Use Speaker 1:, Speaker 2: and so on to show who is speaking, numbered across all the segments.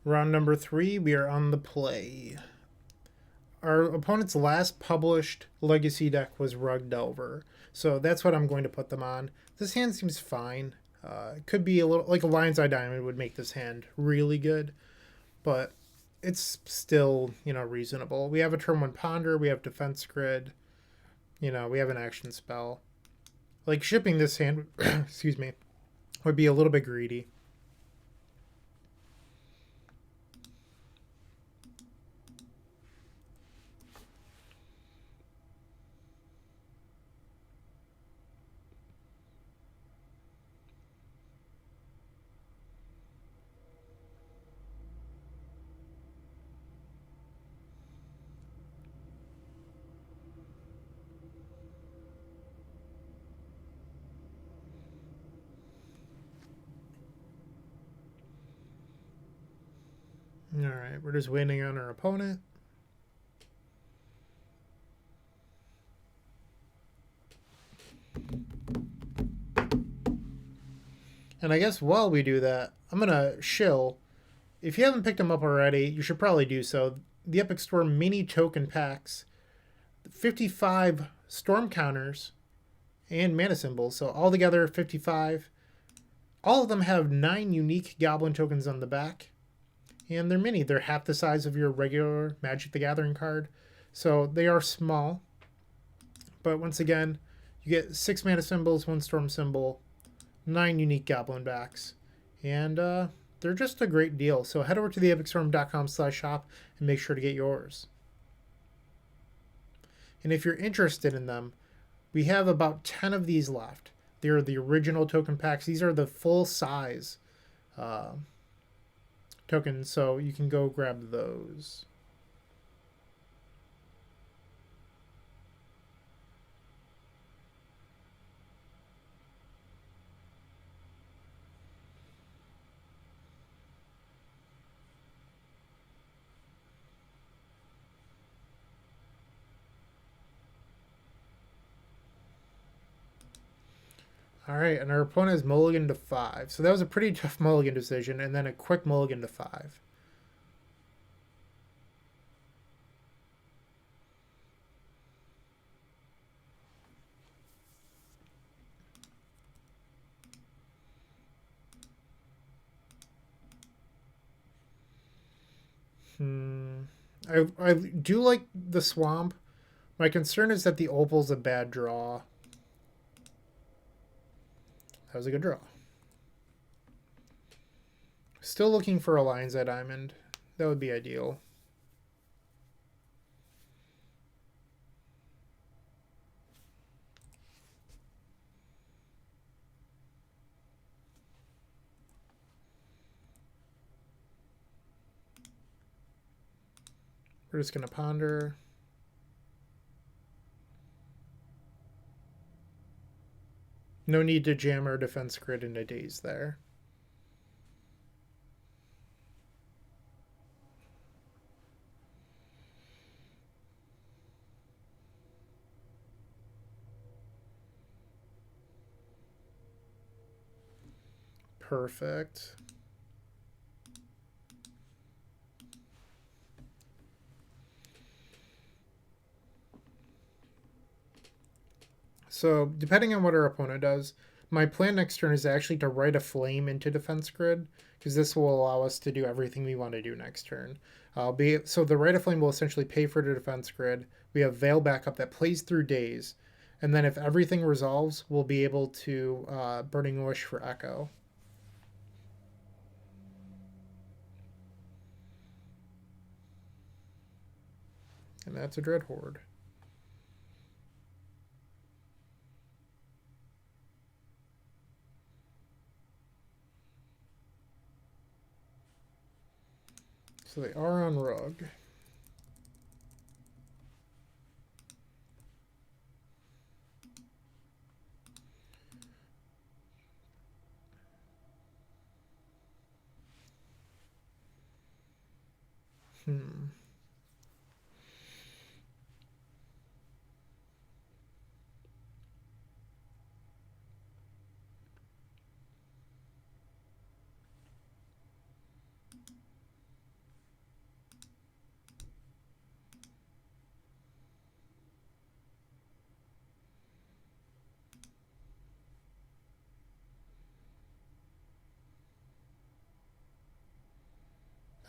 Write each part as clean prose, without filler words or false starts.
Speaker 1: Round number 3, we are on the play. Our opponent's last published legacy deck was Rug Delver, so that's what I'm going to put them on. This hand seems fine. It could be a little like a Lion's Eye Diamond would make this hand really good, but it's still, reasonable. We have a turn 1 Ponder, we have Defense Grid, we have an action spell. Like shipping this hand, excuse me, would be a little bit greedy. All right, we're just waiting on our opponent. And I guess while we do that, I'm going to shill. If you haven't picked them up already, you should probably do so. The Epic Storm mini token packs, 55 storm counters, and mana symbols. So altogether, 55. All of them have 9 unique goblin tokens on the back. And they're mini. They're half the size of your regular Magic the Gathering card. So they are small. But once again, you get 6 mana symbols, 1 storm symbol, 9 unique goblin backs. And they're just a great deal. So head over to theepicstorm.com/shop and make sure to get yours. And if you're interested in them, we have about 10 of these left. They're the original token packs. These are the full size tokens, so you can go grab those. All right, and our opponent is mulligan to 5. So that was a pretty tough mulligan decision, and then a quick mulligan to 5. I do like the swamp. My concern is that the opal's a bad draw. That was a good draw. Still looking for a Lion's Eye Diamond. That would be ideal. We're just going to ponder. No need to jam our defense grid into daze there. Perfect. So, depending on what our opponent does, my plan next turn is actually to write a flame into defense grid, because this will allow us to do everything we want to do next turn. So the write a flame will essentially pay for the defense grid. We have Veil backup that plays through days, and then if everything resolves, we'll be able to Burning Wish for Echo. And that's a Dread Horde. So they are on Rug.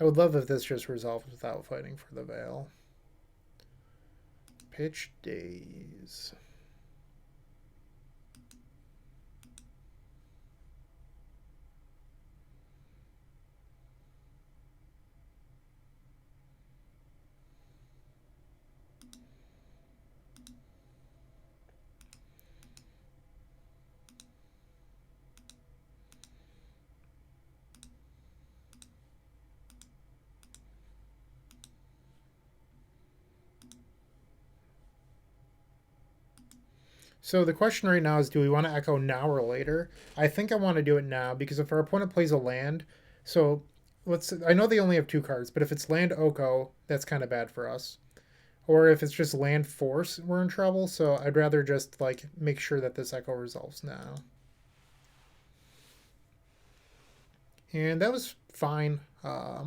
Speaker 1: I would love if this just resolved without fighting for the Veil. Pitch days. So the question right now is, do we want to echo now or later? I think I want to do it now because if our opponent plays a land, so I know they only have two cards, but if it's land Oko, that's kind of bad for us. Or if it's just land force, we're in trouble. So I'd rather just like make sure that this echo resolves now. And that was fine. I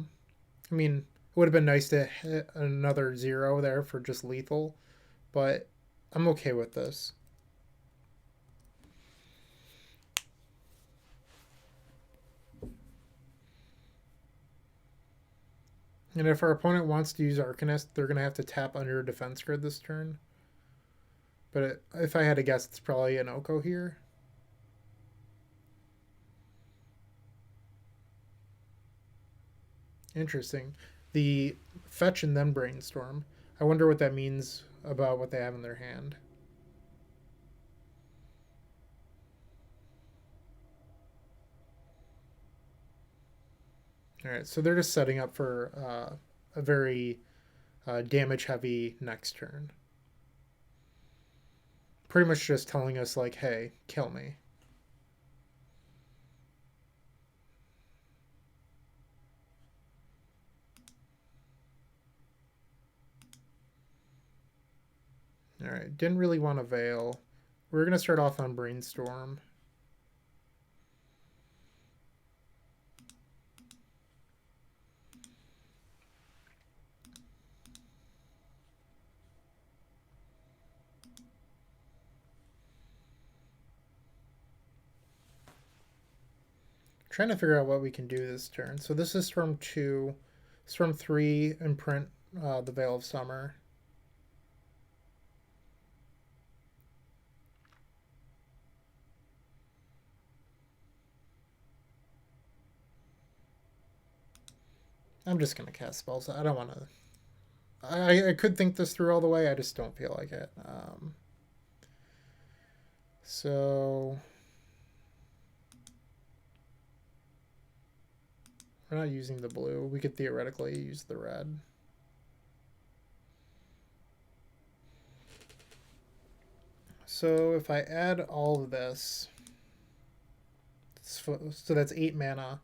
Speaker 1: mean, it would have been nice to hit another 0 there for just lethal, but I'm okay with this. And if our opponent wants to use Arcanist, they're going to have to tap under a defense grid this turn. But if I had to guess, it's probably an Oko here. Interesting. The fetch and then brainstorm. I wonder what that means about what they have in their hand. All right, so they're just setting up for a very damage heavy next turn. Pretty much just telling us like, hey, kill me. All right, didn't really want to Veil. We're going to start off on Brainstorm. Trying to figure out what we can do this turn. So this is Storm 2. Storm 3, imprint the Veil of Summer. I'm just going to cast spells. I don't want to... I could think this through all the way. I just don't feel like it. So... we're not using the blue. We could theoretically use the red. So if I add all of this... so that's 8 mana.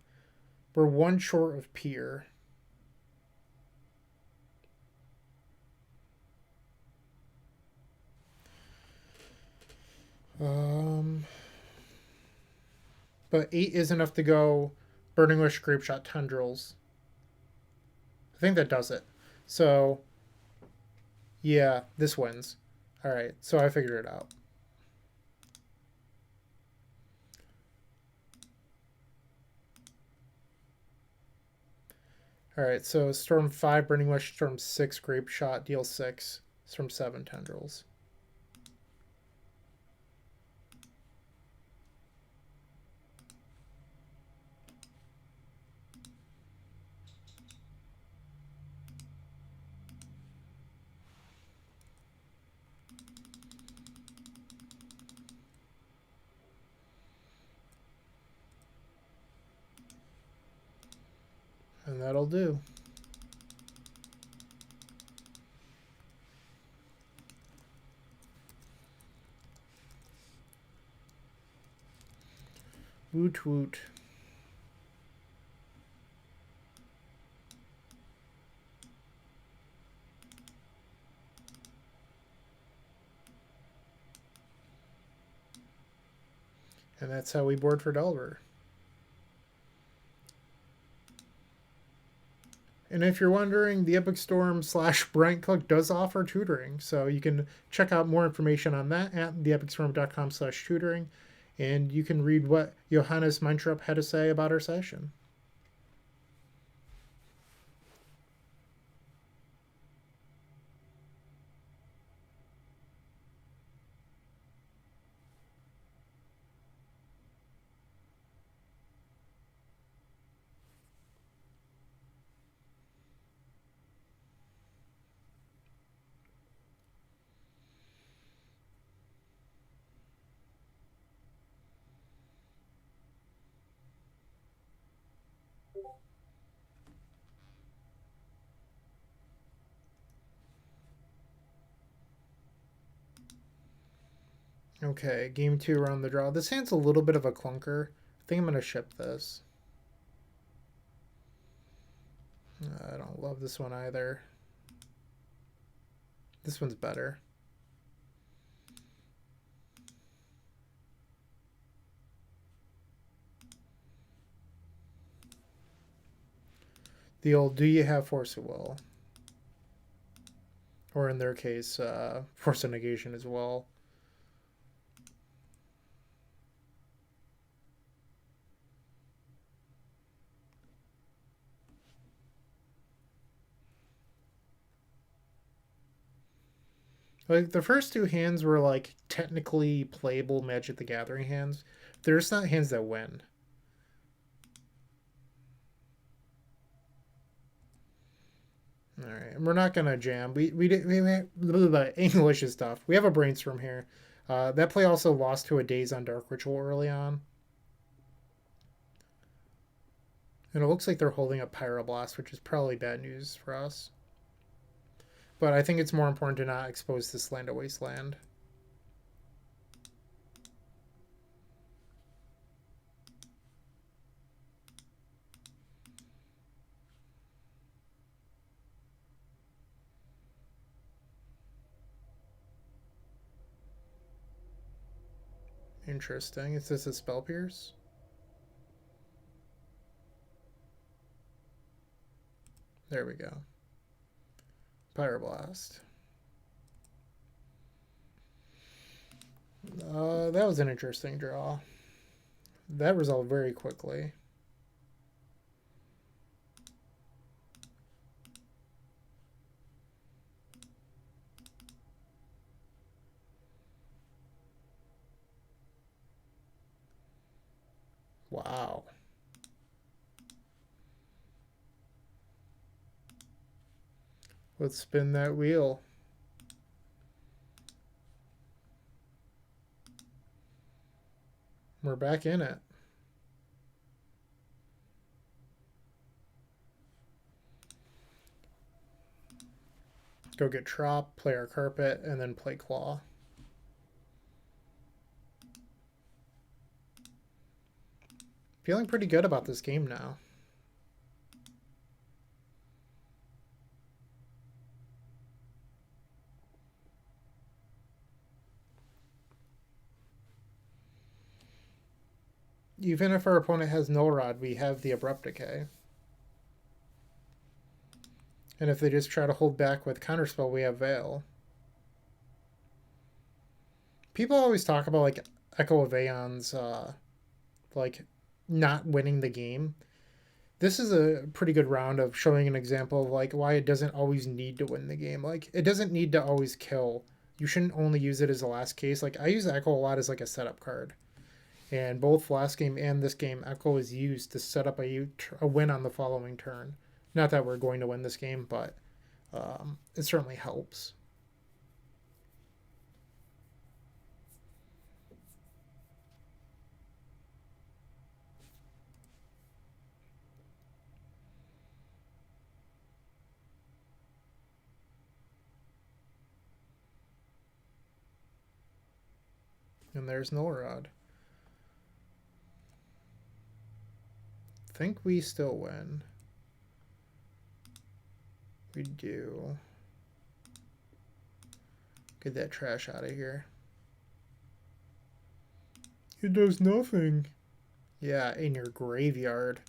Speaker 1: We're 1 short of Pier. But 8 is enough to go Burning Wish, Grapeshot, Tendrils. I think that does it. So, yeah, this wins. All right, so I figured it out. All right, so Storm 5, Burning Wish, Storm 6, Grapeshot, deal 6, Storm 7, Tendrils. And that'll do. Woot woot. And that's how we board for Delver. And if you're wondering, the Epic Storm / Bryant Cook does offer tutoring. So you can check out more information on that at theepicstorm.com/tutoring. And you can read what Johannes Meintrup had to say about our session. Okay, game 2 around the draw. This hand's a little bit of a clunker. I think I'm going to ship this. I don't love this one either. This one's better. The old do you have force of will? Or in their case, force of negation as well. Like the first two hands were like technically playable Magic the Gathering hands. They're just not hands that win. All right, and we're not gonna jam. We English is tough. We have a brainstorm here. That play also lost to a Days on Dark Ritual early on, and it looks like they're holding up Pyroblast, which is probably bad news for us. But I think it's more important to not expose this land to Wasteland. Interesting. Is this a Spell Pierce? There we go. Pyroblast. That was an interesting draw. That resolved very quickly. Wow. Let's spin that wheel. We're back in it. Go get Trop, play our Carpet, and then play Claw. Feeling pretty good about this game now. Even if our opponent has Null Rod, we have the Abrupt Decay. And if they just try to hold back with Counterspell, we have Veil. People always talk about like Echo of Aeon's like not winning the game. This is a pretty good round of showing an example of like why it doesn't always need to win the game. Like it doesn't need to always kill. You shouldn't only use it as a last case. Like I use Echo a lot as like a setup card. And both last game and this game, Echo is used to set up a win on the following turn. Not that we're going to win this game, but it certainly helps. And there's Nullrod. Think we still win. We do. Get that trash out of here. It does nothing. Yeah, in your graveyard.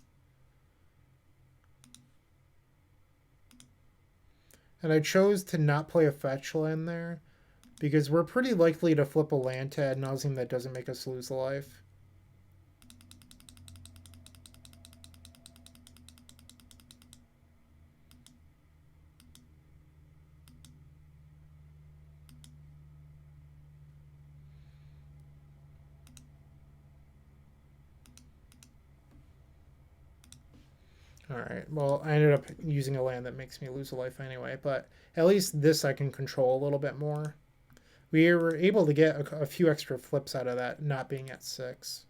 Speaker 1: And I chose to not play a fetch land there because we're pretty likely to flip a land to ad nauseam that doesn't make us lose a life. Alright, well, I ended up using a land that makes me lose a life anyway, but at least this I can control a little bit more. We were able to get a few extra flips out of that not being at 6.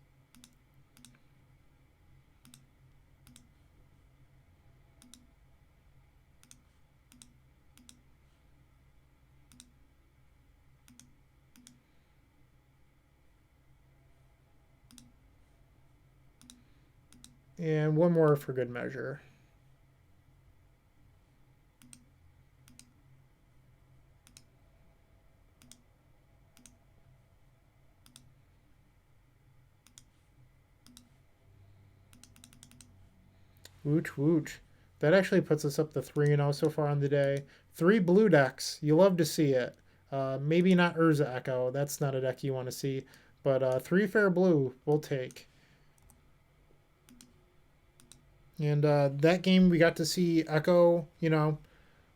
Speaker 1: And one more for good measure. Woot woot. That actually puts us up to 3-0 so far on the day. 3 blue decks. You love to see it. Maybe not Urza Echo. That's not a deck you want to see. But 3 fair blue we'll take. And that game we got to see Echo,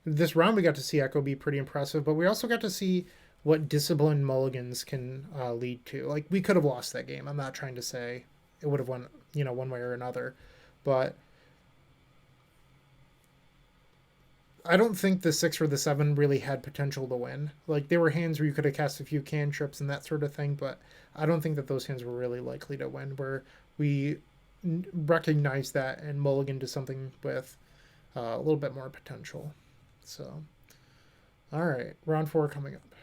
Speaker 1: this round we got to see Echo be pretty impressive, but we also got to see what disciplined mulligans can lead to. Like, we could have lost that game. I'm not trying to say it would have won, one way or another. But I don't think the 6 or the 7 really had potential to win. Like, there were hands where you could have cast a few cantrips and that sort of thing, but I don't think that those hands were really likely to win, where we recognized that and mulligan to something with a little bit more potential. So, all right, round 4 coming up.